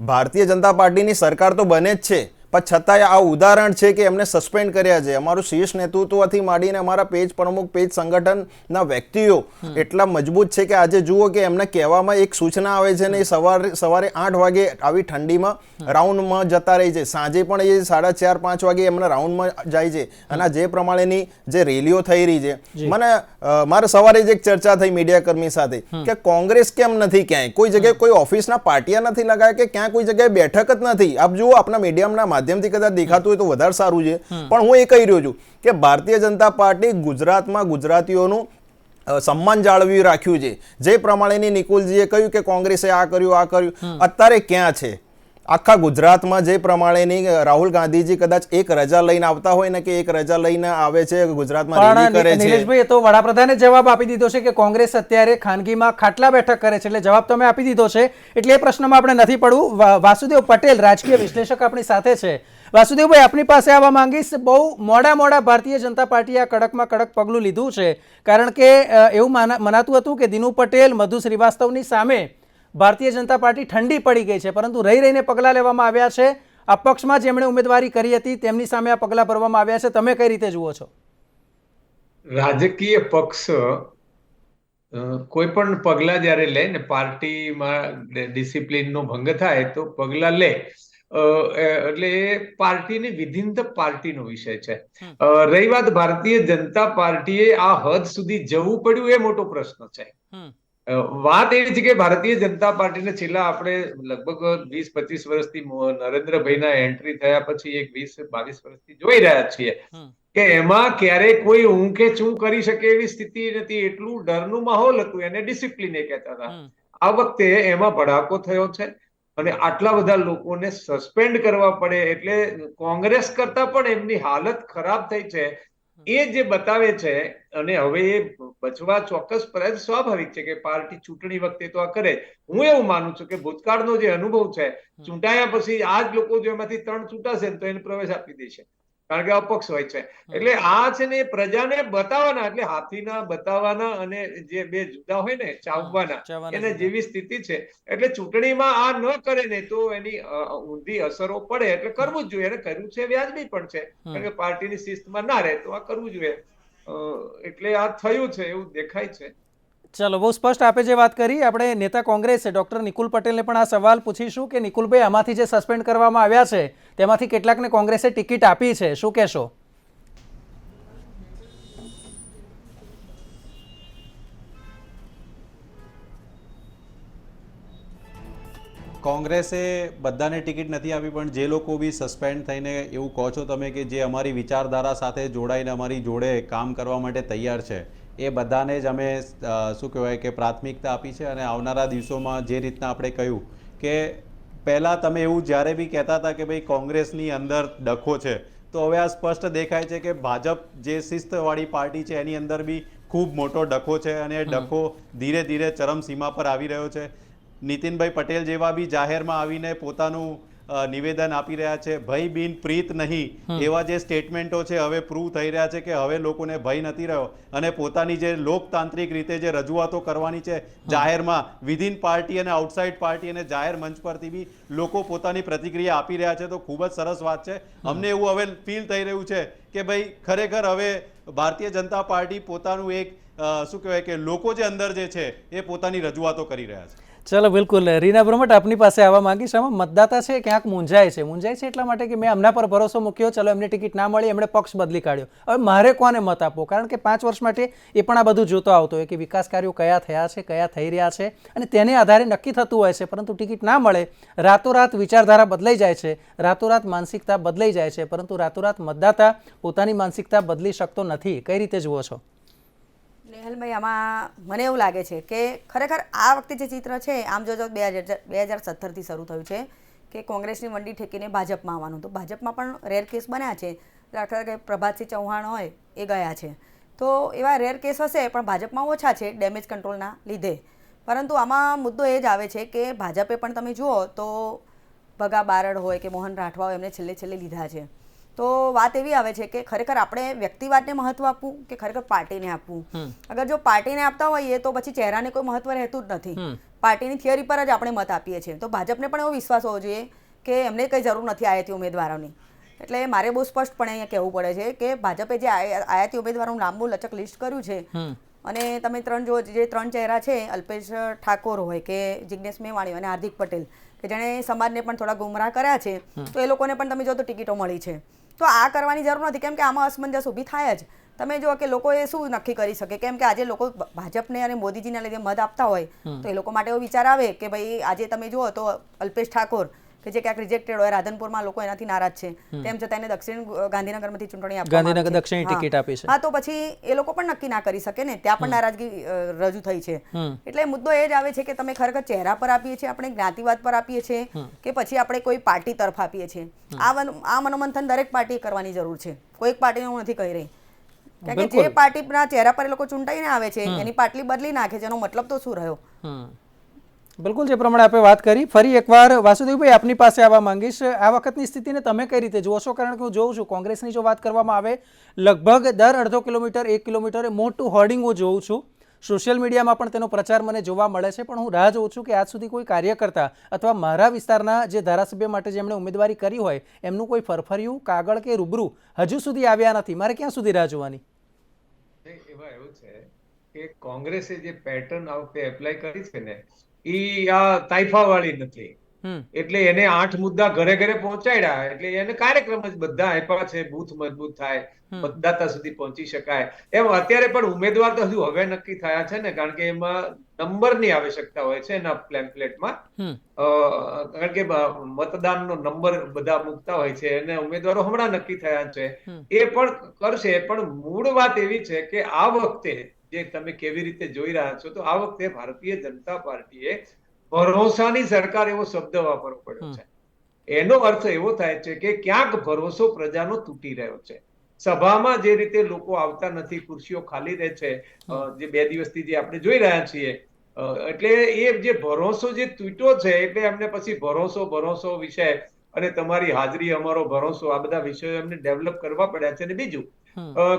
ભારતીય જનતા પાર્ટીની સરકાર તો બને જ છે, પણ છતાંય આ ઉદાહરણ છે કે એમને સસ્પેન્ડ કર્યા છે. અમારું શીર્ષ નેતૃત્વથી માંડીને અમારા પેજ પ્રમુખ, પેજ સંગઠનના વ્યક્તિઓ એટલા મજબૂત છે કે આજે જુઓ કે એમને કહેવામાં એક સૂચના આવે છે ને એ સવારે 8 વાગે આવી ઠંડીમાં રાઉન્ડમાં જતા રહે છે. સાંજે પણ એ 4:30-5 વાગે એમને રાઉન્ડમાં જાય છે. અને જે પ્રમાણેની જે રેલીઓ થઈ રહી છે, મને મારે સવારે જ એક ચર્ચા થઈ મીડિયા કર્મી સાથે કે કોંગ્રેસ કેમ નથી ક્યાંય કોઈ જગ્યાએ કોઈ ઓફિસના પાટિયા નથી લગાયા કે ક્યાં કોઈ જગ્યાએ બેઠક જ નથી. આપ જુઓ આપણા મીડિયમના માધ્યમથી કદાચ દેખાતું હોય તો વધારે સારું છે, પણ હું એ કહી રહ્યો છું કે ભારતીય જનતા પાર્ટી ગુજરાતમાં ગુજરાતીઓનું સન્માન જાળવી રાખ્યું છે. જે પ્રમાણેની નિકુલજીએ કહ્યું કે કોંગ્રેસે આ કર્યું, અત્યારે ક્યાં છે? આખા ગુજરાતમાં જે પ્રમાણેની રાહુલ ગાંધીજી કદાચ એક રજા લઈને આવતા હોય ને કે એક રજા લઈને આવે છે ગુજરાતમાં રેલી કરે છે. નિલેશભાઈ, એ તો વડાપ્રધાને જવાબ આપી દીધો છે કે કોંગ્રેસ અત્યારે ખાનગીમાં ખાટલા બેઠક કરે છે, એટલે જવાબ તમે આપી દીધો છે, એટલે એ પ્રશ્નમાં આપણે નથી પડવું. વાસુદેવ પટેલ, રાજકીય વિશ્લેષક આપણી સાથે છે. વાસુદેવભાઈ, આપની પાસે આવવા માંગીશ. બહુ મોડા ભારતીય જનતા પાર્ટીએ આ કડકમાં કડક પગલું લીધું છે, કારણ કે એવું મનાતું હતું કે દિનુ પટેલ, મધુ શ્રીવાસ્તવની સામે ભારતીય જનતા પાર્ટી ઠંડી પડી ગઈ છે, પરંતુ રહીને પગલાં લેવામાં આવ્યા છે. અપક્ષમાં જેમણે ઉમેદવારી કરી હતી તેમની સામે આ પગલાં ભરવામાં આવ્યા છે. તમે કઈ રીતે જુઓ છો? રાજકીય પક્ષ કોઈ પણ પગલાં જ્યારે લે ને પાર્ટીમાં ડિસિપ્લિનનો ભંગ થાય તો પગલાં લે, એટલે એ પાર્ટીની વિધિન ધ પાર્ટીનો વિષય છે. રહી વાત ભારતીય જનતા પાર્ટીએ આ હદ સુધી જવું પડ્યું એ મોટો પ્રશ્ન છે. વાત એ છે કે ભારતીય જનતા પાર્ટીને છેલ્લા આપણે લગભગ 20-25 વર્ષથી નરેન્દ્રભાઈના એન્ટ્રી થયા પછી એક 20-22 વર્ષથી જોઈ રહ્યા છીએ કે એમાં ક્યારેય કોઈ ઊં કે ચૂં કરી શકે એવી સ્થિતિ નથી. એટલું ડરનું માહોલ હતું, એને ડિસિપ્લિન એ કહેતા હતા. આ વખતે એમાં ભડાકો થયો છે અને આટલા બધા લોકોને સસ્પેન્ડ કરવા પડે એટલે કોંગ્રેસ કરતા પણ એમની હાલત ખરાબ થઈ છે. એ જે બતાવે છે અને હવે એ બચવા ચોક્કસ પ્રયત્ન સ્વાભાવિક છે કે પાર્ટી ચૂંટણી વખતે તો આ કરે. હું એવું માનું છું કે ભૂતકાળનો જે અનુભવ છે, ચૂંટાયા પછી આ જ લોકો જો એમાંથી 3 ચૂંટાશે તો એને પ્રવેશ આપી દેશે, કારણ કે અપક્ષ હોય છે. એટલે આ છે ને પ્રજાને બતાવવાના, એટલે હાથીના બતાવવાના અને જે બે જુદા હોય ને ચાવવાના, એને જેવી સ્થિતિ છે. એટલે ચૂંટણીમાં આ ન કરે ને તો એની ઊંધી અસરો પડે, એટલે કરવું જ જોઈએ. એને કર્યું છે, વ્યાજબી પણ છે, કારણ કે પાર્ટીની શિસ્તમાં ના રહે તો આ કરવું જોઈએ. એટલે આ થયું છે એવું દેખાય છે. ચલો, બહુ સ્પષ્ટ આપે જે વાત કરી. આપણે નેતા કોંગ્રેસે ડોક્ટર નિકુલ પટેલને પણ આ સવાલ પૂછીશું કે નિકુલભાઈ, આમાંથી જે સસ્પેન્ડ કરવામાં આવ્યા છે તેમાંથી કેટલાકને કોંગ્રેસે ટિકિટ આપી છે, શું કહેશો? કોંગ્રેસે બધાને ટિકિટ નથી આપી, પણ જે લોકો બી સસ્પેન્ડ થઈને એવું કહો છો તમે કે જે અમારી વિચારધારા સાથે જોડાઈને અમારી જોડે કામ કરવા માટે તૈયાર છે, એ બધાને જ અમે શું કહેવાય કે પ્રાથમિકતા આપી છે. અને આવનારા દિવસોમાં જે રીતના આપણે કહ્યું કે પહેલાં તમે એવું જ્યારે બી કહેતા હતા કે ભાઈ કોંગ્રેસની અંદર ડખો છે, તો હવે આ સ્પષ્ટ દેખાય છે કે ભાજપ જે શિસ્તવાળી પાર્ટી છે એની અંદર બી ખૂબ મોટો ડખો છે અને એ ડખો ધીરે ધીરે ચરમસીમા પર આવી રહ્યો છે. નીતિનભાઈ પટેલ જેવા બી જાહેરમાં આવીને પોતાનું નિવેદન આપી રહ્યા છે. ભય બિન પ્રીત નહીં એવા જે સ્ટેટમેન્ટો છે હવે પ્રૂવ થઈ રહ્યા છે કે હવે લોકોને ભય નથી રહ્યો અને પોતાની જે લોકતાંત્રિક રીતે જે રજૂઆતો કરવાની છે જાહેરમાં, વિધિન પાર્ટી અને આઉટસાઇડ પાર્ટી અને જાહેર મંચ પરથી બી લોકો પોતાની પ્રતિક્રિયા આપી રહ્યા છે, તો ખૂબ જ સરસ વાત છે. અમને એવું હવે ફીલ થઈ રહ્યું છે કે ભાઈ ખરેખર હવે ભારતીય જનતા પાર્ટી પોતાનું એક શું કહેવાય કે લોકો જે અંદર જે છે એ પોતાની રજૂઆતો કરી રહ્યા છે. ચલો, બિલકુલ. રીના બ્રહ્મટ, આપની પાસે આવવા માંગીશ. આમાં મતદાતા છે ક્યાંક મૂંઝાય છે એટલા માટે કે મેં એમના પર ભરોસો મૂક્યો, ચલો એમને ટિકિટ ના મળી, એમણે પક્ષ બદલી કાઢ્યો, હવે મારે કોને મત આપવો? કારણ કે 5 વર્ષ માટે એ પણ આ બધું જોતો આવતો હોય કે વિકાસ કાર્યો કયા થયા છે, કયા થઈ રહ્યા છે, અને તેને આધારે નક્કી થતું હોય છે. પરંતુ ટિકિટ ના મળે, રાતોરાત વિચારધારા બદલાઈ જાય છે, રાતોરાત માનસિકતા બદલાઈ જાય છે, પરંતુ રાતોરાત મતદાતા પોતાની માનસિકતા બદલી શકતો નથી. કઈ રીતે જુઓ છો? નેહલભાઈ, આમાં મને એવું લાગે છે કે ખરેખર આ વખતે જે ચિત્ર છે, આમ જો 2017થી શરૂ થયું છે કે કોંગ્રેસની વંડી ઠેકીને ભાજપમાં આવવાનું, તો ભાજપમાં પણ રેર કેસ બન્યા છે. દાખલા કે પ્રભાતસિંહ ચૌહાણ હોય એ ગયા છે, તો એવા રેર કેસ હશે, પણ ભાજપમાં ઓછા છે ડેમેજ કંટ્રોલના લીધે. પરંતુ આમાં મુદ્દો એ જ આવે છે કે ભાજપે પણ તમે જુઓ તો ભગા બારડ હોય કે મોહન રાઠવા હોય, એમને છેલ્લે લીધા છે. તો વાત એવી આવે છે કે ખરેખર આપણે વ્યક્તિવાદને મહત્વ આપવું કે ખરેખર પાર્ટીને આપવું? અગર જો પાર્ટીને આપતા હોઈએ તો પછી ચહેરાને કોઈ મહત્વ રહેતું જ નથી, પાર્ટીની થિયરી પર જ આપણે મત આપીએ છીએ. તો ભાજપને પણ એવો વિશ્વાસ હોવો જોઈએ કે એમને કંઈ જરૂર નથી આયાતી ઉમેદવારોની. એટલે મારે બહુ સ્પષ્ટપણે અહીંયા કહેવું પડે છે કે ભાજપે જે આયાતી ઉમેદવારોનું લાંબુ લચક લિસ્ટ કર્યું છે અને તમે જે ત્રણ ચહેરા છે, અલ્પેશ ઠાકોર હોય કે જિજ્ઞેશ મેવાણી અને હાર્દિક પટેલ, કે જેણે સમાજને પણ થોડા ગુમરાહ કર્યા છે, તો એ લોકોને પણ તમે જો તો ટિકિટો મળી છે. તો આ કરવાની જરૂર નથી, કેમ કે આમાં અસમંજસ ઊભી થાય જ. તમે જો કે લોકોએ શું નક્કી કરી શકે, કેમ કે આજે લોકો ભાજપને અને મોદીજીના લીધે મત આપતા હોય તો એ લોકો માટે એવો વિચાર આવે કે ભાઈ આજે તમે જુઓ તો અલ્પેશ ઠાકોર કે જે ક્યાંક રિજેક્ટેડ હોય, રાધનપુરમાં લોકો એનાથી નારાજ છે, તેમ છતાં એને દક્ષિણ ગાંધીનગરમાંથી ચૂંટણી આપવામાં ગાંધીનગર દક્ષિણ ટિકિટ આપી છે. હા, તો પછી એ લોકો પણ નક્કી ના કરી શકે ને, ત્યાં પણ નારાજગી રજૂ થઈ છે. એટલે મુદ્દો એ જ આવે છે કે તમે ખરેખર ચહેરા પર આપીએ છીએ, આપણે જ્ઞાતિવાદ પર આપીએ છીએ કે પછી આપણે કોઈ પાર્ટી તરફ આપીએ છીએ. આ મનોમંથન દરેક પાર્ટીએ કરવાની જરૂર છે. કોઈ એક પાર્ટીને હું નથી કહી રહી, કારણ કે જે પાર્ટીના ચહેરા પર એ લોકો ચૂંટાઈને આવે છે એની પાટલી બદલી નાખે છે, એનો મતલબ તો શું રહ્યો? બિલકુલ, જે પ્રમાણે આપણે વાત કરી, ફરી એકવાર વાસુદેવભાઈ આપની પાસે આવવા માંગીશ. આ વખતની સ્થિતિને તમે કઈ રીતે જુઓ છો? કારણ કે હું જોઉં છું કોંગ્રેસની જો વાત કરવામાં આવે, લગભગ દર અડધો કિલોમીટર 1 કિલોમીટરે મોટું હોર્ડિંગ હું જોઉં છું. સોશિયલ મીડિયામાં પણ તેનો પ્રચાર મને જોવા મળે છે, પણ હું રાહ જોઉં છું કે આજ સુધી કોઈ કાર્યકર્તા અથવા મારા વિસ્તારના જે ધારાસભ્ય માટે જેમણે ઉમેદવારી કરી હોય એમનું કોઈ ફરફરિયું કાગળ કે રૂબરૂ હજુ સુધી આવ્યા નથી. મારે ક્યાં સુધી રાહ જોવાની? એમાં એવું છે કે કોંગ્રેસે જે પેટર્ન આ વખતે એપ્લાય કરી છે ને, આ તાઇફા વાળી નથી. એટલે એને 8 મુદ્દા ઘરે ઘરે પહોંચાડ્યા, એટલે એને કાર્યક્રમ જ બધા આપ્યા છે, બૂથ મજબૂત થાય, મતદાતા સુધી પહોંચી શકાય એમ. અત્યારે પણ ઉમેદવાર તો હજુ હવે નક્કી થયા છે ને, કારણ કે એમાં નંબરની આવશ્યકતા હોય છે એના પેમ્પલેટમાં, કારણ કે મતદાનનો નંબર બધા મૂકતા હોય છે, અને ઉમેદવારો હમણાં નક્કી થયા છે, એ પણ કરશે. પણ મૂળ વાત એવી છે કે આ વખતે જે તમે કેવી રીતે જોઈ રહ્યા છો, તો આ વખતે ભારતીય જનતા પાર્ટીએ ભરોસાની સરકાર એવો શબ્દ વાપરવો પડ્યો છે. એનો અર્થ એવો થાય છે કે ક્યાંક ભરોસો પ્રજાનો તૂટી રહ્યો છે. સભામાં જે રીતે લોકો આવતા નથી, ખુરશીઓ ખાલી રહે છે, જે 2 દિવસથી જે આપણે જોઈ રહ્યા છીએ, એટલે એ જે ભરોસો જે તૂટ્યો છે, એટલે એમને પછી ભરોસો વિષય અને તમારી હાજરી, અમારો ભરોસો, આ બધા વિષયો એમને ડેવલપ કરવા પડ્યા છે. અને બીજું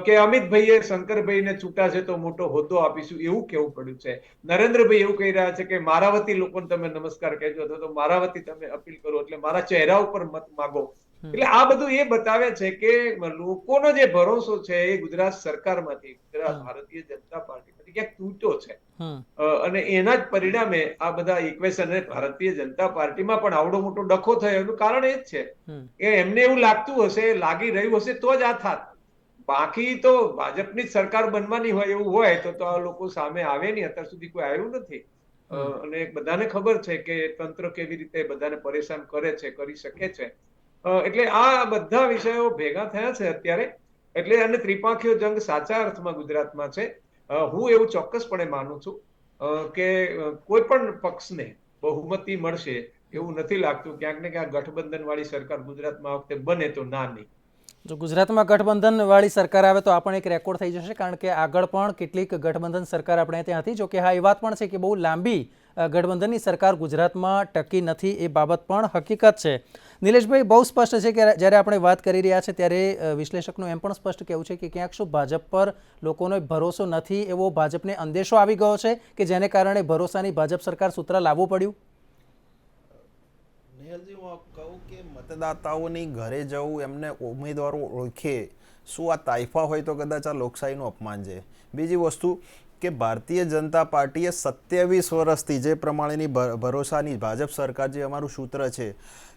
કે અમિતભાઈએ શંકરભાઈને છૂટા છે તો મોટો હોદ્દો આપીશું એવું કેવું પડ્યું છે. નરેન્દ્રભાઈ એવું કહી રહ્યા છે કે મારા વતી લોકોને તમે નમસ્કાર કહેજો, તો મારા વતી તમે અપીલ કરો, એટલે મારા ચહેરા ઉપર મત માગો. એટલે આ બધું એ બતાવે છે કે લોકોનો જે ભરોસો છે એ ગુજરાત સરકારમાંથી, ગુજરાત ભારતીય જનતા પાર્ટીમાંથી ક્યાંક તૂટ્યો છે. અને એના જ પરિણામે આ બધા ઇક્વેશન, ભારતીય જનતા પાર્ટીમાં પણ આવડો મોટો ડખો થયો એનું કારણ એ જ છે કે એમને એવું લાગતું હશે, લાગી રહ્યું હશે તો જ આ થાત. બાકી તો ભાજપની જ સરકાર બનવાની હોય એવું હોય તો આ લોકો સામે આવે નહીં. અત્યાર સુધી કોઈ આવ્યું નથી, અને બધાને ખબર છે કે તંત્ર કેવી રીતે બધાને પરેશાન કરે છે, કરી શકે છે. એટલે આ બધા વિષયો ભેગા થયા છે અત્યારે. એટલે અને ત્રિપાંખીયો જંગ સાચા અર્થમાં ગુજરાતમાં છે. હું એવું ચોક્કસપણે માનું છું કે કોઈ પણ પક્ષને બહુમતી મળશે એવું નથી લાગતું. ક્યાંક ને ક્યાંક ગઠબંધન વાળી સરકાર ગુજરાતમાં આ વખતે બને તો નાની. જો ગુજરાતમાં ગઠબંધન વાળી સરકાર આવે તો આ પણ એક રેકોર્ડ થઈ જશે, કારણ કે આગળ પણ કેટલીક ગઠબંધન સરકાર આપણે ત્યાં હતી. જો કે હા, એ વાત પણ છે કે બહુ લાંબી ગઠબંધનની સરકાર ગુજરાતમાં ટકી નથી, એ બાબત પણ હકીકત છે. નિલેશભાઈ, બહુ સ્પષ્ટ છે કે જ્યારે આપણે વાત કરી રહ્યા છે ત્યારે વિશ્લેષકનું એમ પણ સ્પષ્ટ કહેવું છે કે ક્યાંક શું ભાજપ પર લોકોનો ભરોસો નથી એવો ભાજપને અંદેશો આવી ગયો છે કે જેને કારણે ભરોસાની ભાજપ સરકાર સૂત્ર લાવવું પડ્યું? નિહલજી, હું કહું કે મતદાતાઓની ઘરે જવું, એમને ઉમેદવારો ઓળખે, શું આ તાઇફા હોય તો કદાચ આ લોકશાહીનું અપમાન છે. બીજી વસ્તુ કે ભારતીય જનતા પાર્ટીએ 27 વર્ષથી જે પ્રમાણેની ભરોસાની ભાજપ સરકાર, જે અમારું સૂત્ર છે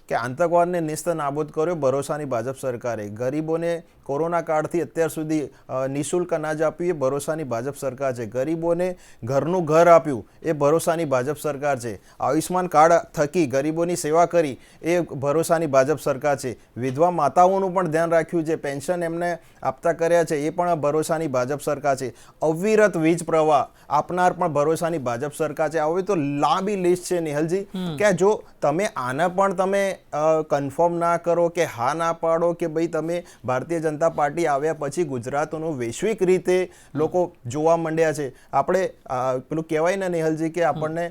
કે આતંકવાદને નેસ્ત નાબૂદ કર્યો ભરોસાની ભાજપ સરકારે, ગરીબોને કોરોના કાળથી અત્યાર સુધી નિઃશુલ્ક અનાજ આપ્યું એ ભરોસાની ભાજપ સરકાર છે, ગરીબોને ઘરનું ઘર આપ્યું એ ભરોસાની ભાજપ સરકાર છે, આયુષ્માન કાર્ડ થકી ગરીબોની સેવા કરી એ ભરોસાની ભાજપ સરકાર છે, વિધવા માતાઓનું પણ ધ્યાન રાખ્યું છે, પેન્શન એમને આપતા કર્યા છે, એ પણ ભરોસાની ભાજપ સરકાર છે, અવિરત વીજ પ્રવાહ આપનાર પણ ભરોસાની ભાજપ સરકાર છે. આવી તો લાંબી લિસ્ટ છે નિહલજી, કે જો તમે આને પણ તમે કન્ફર્મ ના કરો કે હા ના પાડો કે ભાઈ તમે ભારતીય જનતા પાર્ટી આવ્યા પછી ગુજરાતનું વૈશ્વિક રીતે લોકો જોવા માંડ્યા છે. આપણે પેલું કહેવાય ને નિહલજી કે આપણને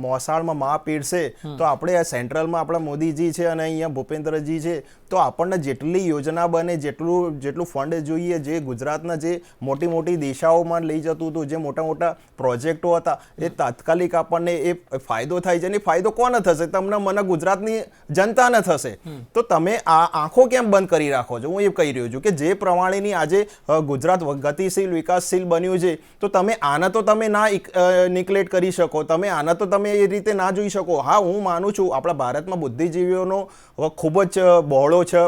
મોસાળમાં મા પીરસે, તો આપણે સેન્ટ્રલમાં આપણા મોદીજી છે અને અહીંયા ભૂપેન્દ્રજી છે, તો આપણને જેટલી યોજના બને, જેટલું ફંડ જોઈએ, જે ગુજરાતના જે મોટી મોટી દિશાઓમાં લઈ જતું થતું હતું, જે મોટા મોટા પ્રોજેક્ટો હતા એ તાત્કાલિક આપણને એ ફાયદો થાય છે. અને ફાયદો કોને થશે? તમને મને ગુજરાતની જનતાને થશે. તો તમે આ આંખો કેમ બંધ કરી રાખો છો? હું એ કહી રહ્યો છું કે જે પ્રમાણેની આજે ગુજરાત ગતિશીલ વિકાસશીલ બન્યું છે, તો તમે આને તો તમે ના નિગ્લેક્ટ કરી શકો, તમે આને તો તમે એ રીતે ના જોઈ શકો. હા, હું માનું છું આપણા ભારતમાં બુદ્ધિજીવીઓનો ખૂબ જ બહોળો છે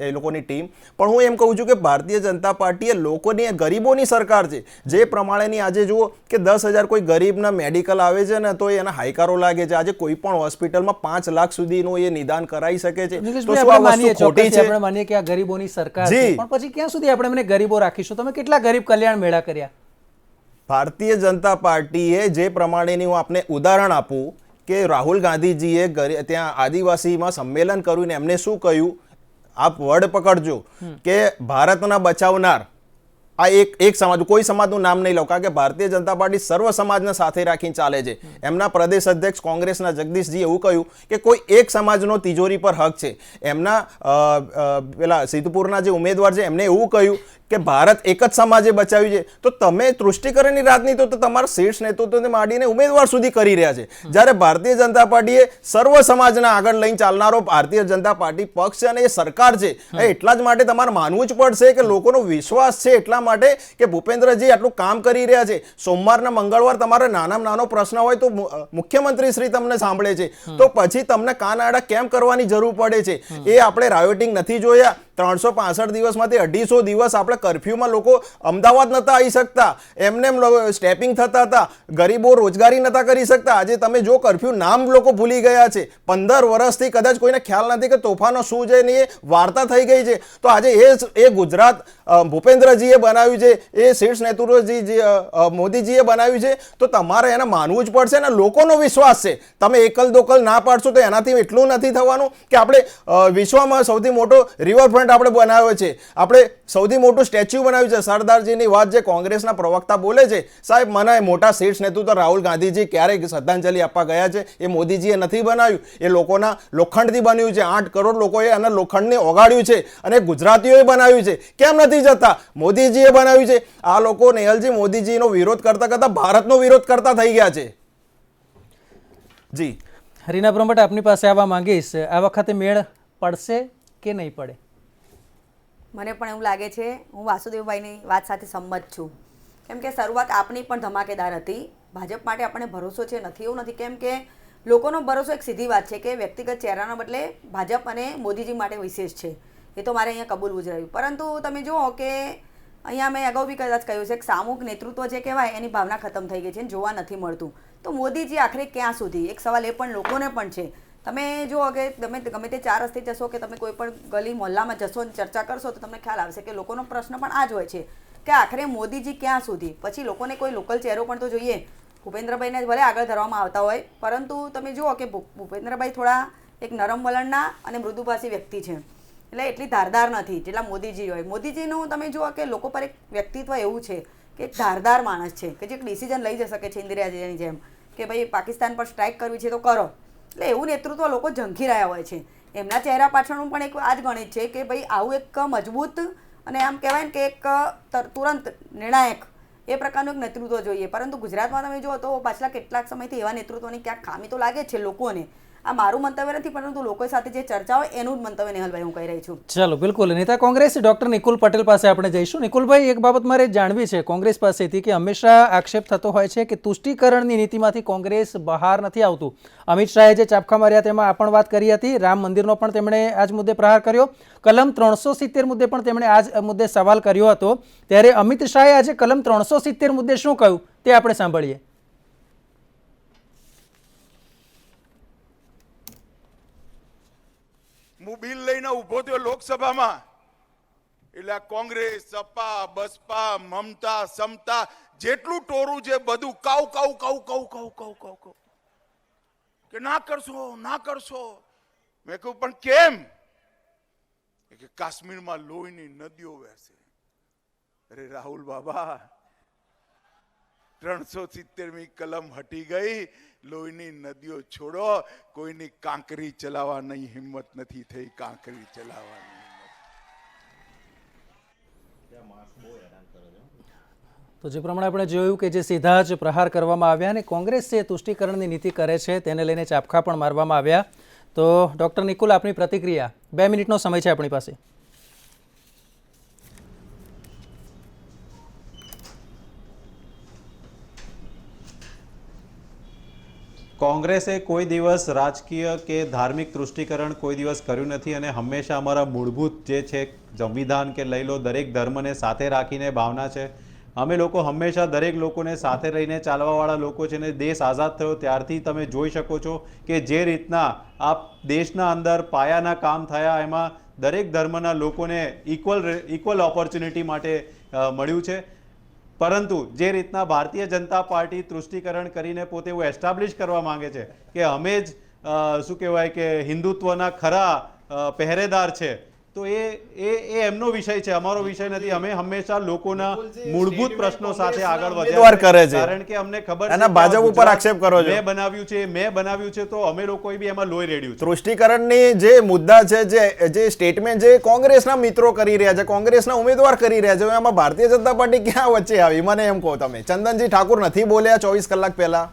એ લોકોની ટીમ, પણ હું એમ કહું છું કે ભારતીય જનતા પાર્ટી એ લોકોની ગરીબોની સરકાર છે. જે પ્રમાણેની આજે જુઓ કે 10,000 કોઈ ગરીબના મેડિકલ આવે છે ને તો એના હાઈકારો લાગે છે. આજે કોઈ પણ હોસ્પિટલમાં 5 લાખ સુધીનું એ નિદાન કરાવી શકે છે. તો નિલેશભાઈ, શું આ આપણે માનીએ વસ્તુ ખોટી ચોક્કસથી, છે? આપણે માનીએ કે આ ગરીબોની સરકાર છે, જી. પણ પછી ક્યાં સુધી આપણે એમને ગરીબો રાખીશું? તમે કેટલા ગરીબ કલ્યાણ મેળા કર્યા? ભારતીય જનતા પાર્ટીએ જે પ્રમાણેની હું આપને ઉદાહરણ આપું કે રાહુલ ગાંધીજીએ ત્યાં આદિવાસીમાં સંમેલન કર્યું ને એમને શું કહ્યું, આપ વર્ડ પકડજો કે ભારતના બચાવનાર. આ એક સમાજ, કોઈ સમાજનું નામ નહીં લઉં, કારણ કે ભારતીય જનતા પાર્ટી સર્વ સમાજને સાથે રાખીને ચાલે છે. એમના પ્રદેશ અધ્યક્ષ કોંગ્રેસના જગદીશજી એવું કહ્યું કે કોઈ એક સમાજનો તિજોરી પર હક છે. એમના પેલા સિદ્ધપુરના જે ઉમેદવાર છે એમને એવું કહ્યું કે ભારત એક જ સમાજે બચાવ્યું છે. તો તમે તૃષ્ટિકરણની રાજનીતિ તો તમારા શીર્ષ નેતૃત્વને માંડીને ઉમેદવાર સુધી કરી રહ્યા છે, જ્યારે ભારતીય જનતા પાર્ટીએ સર્વ સમાજના આગળ લઈને ચાલનારો ભારતીય જનતા પાર્ટી પક્ષ છે અને એ સરકાર છે. એટલા જ માટે તમારે માનવું જ પડશે કે લોકોનો વિશ્વાસ છે એટલા માટે કે ભૂપેન્દ્રજી આટલું કામ કરી રહ્યા છે. સોમવારના મંગળવાર તમારે નાનામાં નાનો પ્રશ્ન હોય તો મુખ્યમંત્રી શ્રી તમને સાંભળે છે, તો પછી તમને કાન આડા કેમ કરવાની જરૂર પડે છે? એ આપણે રાયોટિંગ નથી જોયા. 365 દિવસમાંથી 250 દિવસ આપણે કર્ફ્યુમાં લોકો અમદાવાદ નતા આવી શકતા, એમને સ્ટેપિંગ થતા હતા, ગરીબો રોજગારી નતા કરી શકતા. આજે તમે જો કર્ફ્યુ નામ લોકો ભૂલી ગયા છે. 15 વર્ષથી કદાચ કોઈને ખ્યાલ નથી કે તોફાનો શું છે ને એ વાર્તા થઈ ગઈ છે. તો આજે એ ગુજરાત ભૂપેન્દ્રજીએ બનાવ્યું છે, એ શીર્ષ નેતૃત્વજી મોદીજીએ બનાવ્યું છે. તો તમારે એને માનવું જ પડશે ને. લોકોનો વિશ્વાસ છે. તમે એકલ દોકલ ના પાડશો તો એનાથી એટલું નથી થવાનું કે આપણે વિશ્વમાં સૌથી મોટો રિવરફ્રન્ટ આપણે બનાવ્યો છે, આપણે સૌથી મોટું સ્ટેચ્યુ બનાવ્યું છે. સરદારજીની વાત જે કોંગ્રેસના પ્રવક્તા બોલે છે, સાહેબ મને મોટા શીર્ષ નેતૃત્વ રાહુલ ગાંધીજી ક્યારેક શ્રદ્ધાંજલિ આપવા ગયા છે, એ મોદીજીએ નથી બનાવ્યું. એ લોકોના લોખંડથી બન્યું છે. 8 કરોડ લોકોએ આના લોખંડને ઓગાળ્યું છે અને ગુજરાતીઓએ બનાવ્યું છે. કેમ નથી જતા? મોદીજીએ બનાવ્યું છે. આ લોકો નેહલજી મોદીજીનો વિરોધ કરતા કરતા ભારતનો વિરોધ કરતા થઈ ગયા છે. જી રીના બ્રહ્મભટ્ટ, આપની પાસે આવવા માંગીશ. આ વખતે મેળ પડશે કે નહીં પડે? મને પણ એવું લાગે છે, હું વાસુદેવભાઈની વાત સાથે સંમત છું. કેમ કે શરૂઆત આપની પણ ધમાકેદાર હતી. ભાજપ માટે આપણને ભરોસો છે નથી એવું નથી, કેમ કે લોકોનો ભરોસો એક સીધી વાત છે કે વ્યક્તિગત ચહેરાના બદલે ભાજપ અને મોદીજી માટે વિશેષ છે. એ તો મારે અહીંયા કબૂલવું જ રહ્યું. પરંતુ તમે જુઓ કે અહીંયા મેં અગાઉ બી કદાચ કહ્યું છે કે સામૂહિક નેતૃત્વ જે કહેવાય એની ભાવના ખતમ થઈ ગઈ છે, જોવા નથી મળતું. તો મોદીજી આખરે ક્યાં સુધી? એક સવાલ એ પણ લોકોને પણ છે. તમે જુઓ કે તમે ગમે તે 4 રસ્તે જશો કે તમે કોઈ પણ ગલી મોહલ્લામાં જશો અને ચર્ચા કરશો તો તમને ખ્યાલ આવશે કે લોકોનો પ્રશ્ન પણ આ જ હોય છે કે આખરે મોદીજી ક્યાં સુધી? પછી લોકોને કોઈ લોકલ ચહેરો પણ તો જોઈએ. ભૂપેન્દ્રભાઈને ભલે આગળ ધરવામાં આવતા હોય, પરંતુ તમે જુઓ કે ભૂપેન્દ્રભાઈ થોડા એક નરમ વલણના અને મૃદુભાષી વ્યક્તિ છે, એટલે એટલી ધારદાર નથી જેટલા મોદીજી હોય. મોદીજીનું તમે જુઓ કે લોકો પર એક વ્યક્તિત્વ એવું છે કે એક ધારદાર માણસ છે કે જે એક ડિસિઝન લઈ જઈ શકે છે ઇન્દિરાજીની જેમ કે ભાઈ પાકિસ્તાન પર સ્ટ્રાઇક કરવી છે તો કરો. એટલે એવું નેતૃત્વ લોકો ઝંખી રહ્યા હોય છે. એમના ચહેરા પાછળનું પણ એક આ જ ગણિત છે કે ભાઈ આવું એક મજબૂત અને આમ કહેવાય ને કે એક તુરંત નિર્ણાયક એ પ્રકારનું એક નેતૃત્વ જોઈએ. પરંતુ ગુજરાતમાં તમે જુઓ તો પાછલા કેટલાક સમયથી એવા નેતૃત્વની ક્યાંક ખામી તો લાગે છે લોકોને. આ મારું મંતવ્ય નથી, પરંતુ લોકો સાથે જે ચર્ચા હોય એનું જ મંતવ્ય નેહલભાઈ હું કહી રહી છું. ચાલો, બિલકુલ. નેતા કોંગ્રેસ ડોક્ટર નિકુલ પટેલ પાસે આપણે જઈશું. નિકુલભાઈ, એક બાબત મારે જાણવી છે કોંગ્રેસ પાસેથી કે હંમેશા આક્ષેપ થતો હોય છે કે તુષ્ટિકરણની નીતિમાંથી કોંગ્રેસ બહાર નથી આવતું. અમિત શાહે જે ચાપખા માર્યા તેમાં આ પણ વાત કરી હતી. રામ મંદિરનો પણ તેમણે આ જ મુદ્દે પ્રહાર કર્યો. કલમ 370 મુદ્દે પણ તેમણે આ જ મુદ્દે સવાલ કર્યો હતો. ત્યારે અમિત શાહે આજે કલમ 370 મુદ્દે શું કહ્યું તે આપણે સાંભળીએ. હું બિલ લઈને ઉભો થયો લોકસભામાં, એટલે કોંગ્રેસ, સપા, બસપા, મમતા, સમતા જેટલું ટોરું છે બધું કાઉ કાઉ કાઉ કાઉ કાઉ કાઉ કાઉ કાઉ કે ના કરશો ના કરશો. મેં કહ્યું પણ કેમ? કે કાશ્મીરમાં લોહીની નદીઓ વહેશે. અરે રાહુલ બાબા, 370મી કલમ હટી ગઈ. લોહીની નદીઓ છોડો, કોઈની કાંકરી ચલાવવાની હિંમત નથી થઈ. કાંકરી ચલાવવાની તો જે પ્રમાણે આપણે જોયું કે જે સીધા જ પ્રહાર કરવામાં આવ્યા અને કોંગ્રેસ જે તુષ્ટિકરણની નીતિ કરે છે તેને લઈને ચાપખા પણ મારવામાં આવ્યા. તો ડૉક્ટર નિકુલ, આપની પ્રતિક્રિયા, 2 મિનિટનો સમય છે આપણી પાસે. કોંગ્રેસે કોઈ દિવસ રાજકીય કે ધાર્મિક તૃષ્ટિકરણ કોઈ દિવસ કર્યું નથી અને હંમેશા અમારા મૂળભૂત જે છે સંવિધાન કે લઈ લો દરેક ધર્મને સાથે રાખીને ભાવના છે. અમે લોકો હંમેશા દરેક લોકોને સાથે રહીને ચાલવાવાળા લોકો છે ને દેશ આઝાદ થયો ત્યારથી તમે જોઈ શકો છો કે જે રીતના આ દેશના અંદર પાયાના કામ થયા એમાં દરેક ધર્મના લોકોને ઇક્વલ ઓપોર્ચ્યુનિટી માટે મળ્યું છે. પરંતુ જે રીતના ભારતીય જનતા પાર્ટી તૃષ્ટિકરણ કરીને પોતે એવું એસ્ટાબ્લિશ કરવા માંગે છે કે અમે જ શું કહેવાય કે હિન્દુત્વના ખરા પહેરેદાર છે, તો એ એમનો વિષય છે, અમારો વિષય નથી. અમે હંમેશા લોકોના મૂળભૂત પ્રશ્નો સાથે આગળ ઉમેદવાર કરે વધ્યા છે. કારણ કે અમને ખબર છે એના કે ભાજપ આ ઉપર ગુજરાત આક્ષેપ કરો છો. મેં બનાવ્યું છે તો અમે લોકોએ બી એમાં લોહી રેડ્યું છે. તૃષ્ટિકરણની જે મુદ્દા છે, જે સ્ટેટમેન્ટ જે કોંગ્રેસના મિત્રો કરી રહ્યા છે, કોંગ્રેસના ઉમેદવાર કરી રહ્યા છે, એમાં ભારતીય જનતા પાર્ટી ક્યાં વચ્ચે આવી? મને એમ કહો તમે. ચંદનજી ઠાકુર નથી બોલ્યા 24 કલાક પહેલા?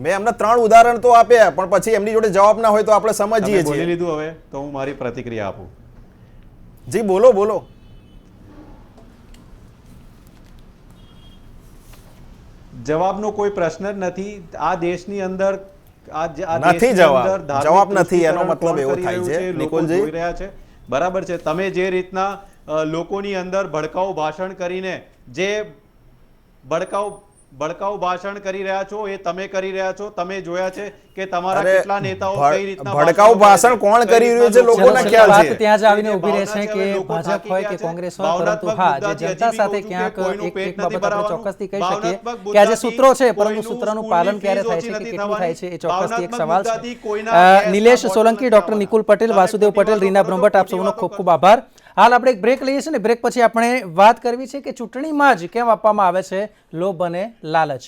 મેં એમને 3 ઉદાહરણ તો આપ્યા, પણ પછી એમની જોડે જવાબ ના હોય તો આપણે સમજીએ તમે બોલી છીએ. લીધું, હવે તો હું મારી પ્રતિક્રિયા આપું. જી બોલો. જવાબનો કોઈ પ્રશ્ન જ નથી. આ દેશની અંદર નથી જવાબ નથી, એનો મતલબ એવો થાય છે. નિકુલજી જોઈ રહ્યા છે, બરાબર છે. તમે જે રીતના લોકોની અંદર ભડકાઉ ભાષણ કરીને જે ભડકાઉ ભાષણ કરી રહ્યા છો એ તમે કરી રહ્યા છો. તમે જોયા છે કે તમારા કેટલા નેતાઓ કઈ રીતના ભડકાઉ ભાષણ કોણ કરી રહ્યું છે લોકોના ખ્યાલ વાત છે. ત્યાં જ આવીને ઊભી રહે છે કે ભાજપ હોય કે કોંગ્રેસ હોય, પરંતુ હા, જે જનતા સાથે ક્યાંક એક બાબત આપણે ચોક્કસથી કહી શકીએ કે આ જે સૂત્રો છે, પરંતુ સૂત્રનું પાલન ક્યારે થાય છે કે કેટલું થાય છે એ ચોક્કસથી એક સવાલ છે. નિલેશ સોલંકી, ડોક્ટર નિકુલ પટેલ, વાસુદેવ પટેલ, રીના બ્રહ્મભટ્ટ, આપ સૌનો ખૂબ ખૂબ આભાર. હાલ આપણે એક બ્રેક લઈએ છીએ ને બ્રેક પછી આપણે વાત કરવી છે કે ચૂંટણીમાં જ કેમ આપવામાં આવે છે લોભ અને લાલચ.